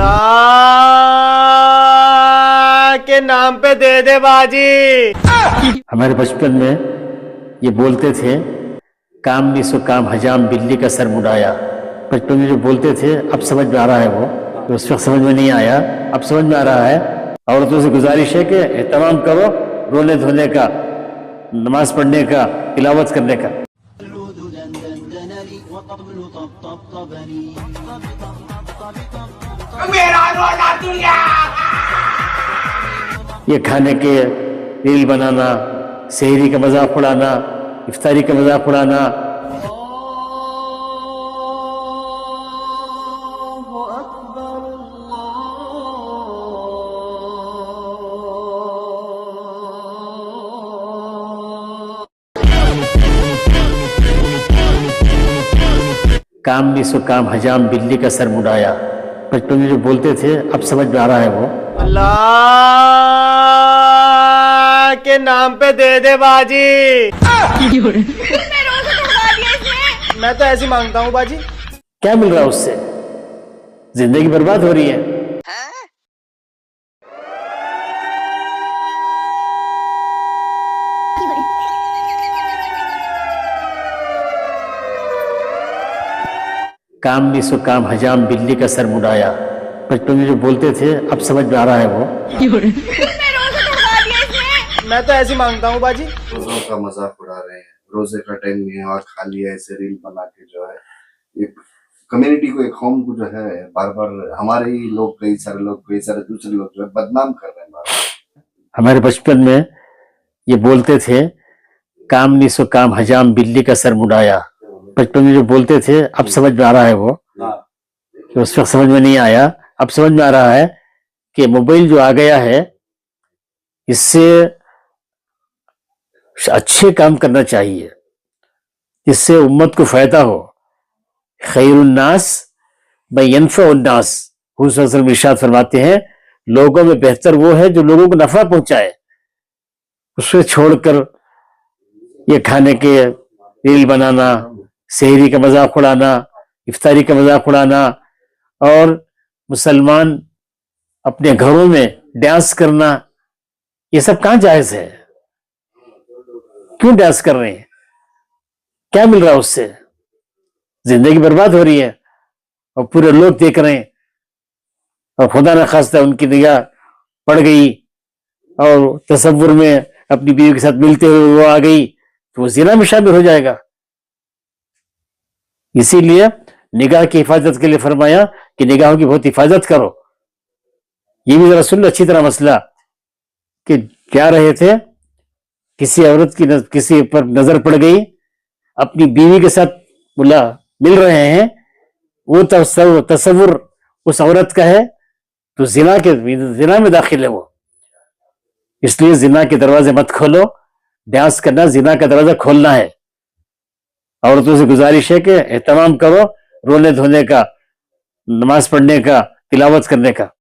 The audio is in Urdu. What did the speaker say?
اللہ کے نام پہ دے دے باجی. ہمارے بچپن میں یہ بولتے تھے کام نہیں سو کام حجام بلی کا سر مڈایا. بچپن میں جو بولتے تھے اب سمجھ میں آ رہا ہے، وہ اس وقت سمجھ میں نہیں آیا، اب سمجھ میں آ رہا ہے. عورتوں سے گزارش ہے کہ اہتمام کرو رونے دھونے کا، نماز پڑھنے کا، تلاوت کرنے کا. یہ کھانے کے ریل بنانا، سحری کا مذاق اڑانا، افطاری کا مذاق اڑانا. کام نہیں سو کام حجام بلی کا سر مڈایا. بچپن میں جو بولتے تھے اب سمجھ میں آ رہا ہے، وہ اللہ کے نام پہ دے دے باجی. میں تو ایسے مانگتا ہوں باجی. کیا مل رہا ہے اس سے؟ زندگی برباد ہو رہی ہے. کام نہیں سو کام حجام بلی کا سر مڈایا. بچپن میں جو بولتے تھے اب سمجھ میں آ رہا ہے، وہ میں تو ایسے مانگتا ہوں باجی. روزوں کا مذاق اڑا رہے ہیں، روزے کا ٹائم نہیں ہے اور خالی ایسے ریل بنا کے جو ہے ایک کمیونٹی کو، ایک قوم کو جو ہے بار بار ہمارے ہی لوگ، کئی سارے دوسرے لوگ جو ہے بدنام کر رہے ہیں بار بار. ہمارے بچپن میں یہ بولتے تھے کام نہیں سو کام حجام بلی کا سر مڈایا. بچپن میں جو بولتے تھے اب سمجھ میں آ رہا ہے، وہ اس وقت سمجھ میں نہیں آیا، اب سمجھ میں آ رہا ہے کہ موبائل جو آ گیا ہے اس سے اچھے کام کرنا چاہیے، اس سے امت کو فائدہ ہو. خیر الناس من ینفع الناس، حضور صلی اللہ علیہ وسلم ارشاد فرماتے ہیں لوگوں میں بہتر وہ ہے جو لوگوں کو نفع پہنچائے. اس سے چھوڑ کر یہ کھانے کے ریل بنانا، سحری کا مذاق اڑانا، افطاری کا مذاق اڑانا، اور مسلمان اپنے گھروں میں ڈانس کرنا، یہ سب کہاں جائز ہے؟ کیوں ڈانس کر رہے ہیں؟ کیا مل رہا ہے اس سے؟ زندگی برباد ہو رہی ہے اور پورے لوگ دیکھ رہے ہیں، اور خدا نخواستہ ان کی نگاہ پڑ گئی اور تصور میں اپنی بیوی کے ساتھ ملتے ہوئے وہ آ گئی تو وہ زنا میں شامل ہو جائے گا. اسی لیے نگاہ کی حفاظت کے لیے فرمایا کہ نگاہوں کی بہت حفاظت کرو. یہ بھی ذرا سن لو اچھی طرح مسئلہ کہ جا رہے تھے، کسی عورت کی کسی پر نظر پڑ گئی، اپنی بیوی کے ساتھ مل رہے ہیں، وہ تصور اس عورت کا ہے تو زنا میں داخل ہے وہ. اس لیے زنا کے دروازے مت کھولو. ڈانس کرنا زنا کا دروازہ کھولنا ہے. عورتوں سے گزارش ہے کہ اہتمام کرو رونے دھونے کا، نماز پڑھنے کا، تلاوت کرنے کا.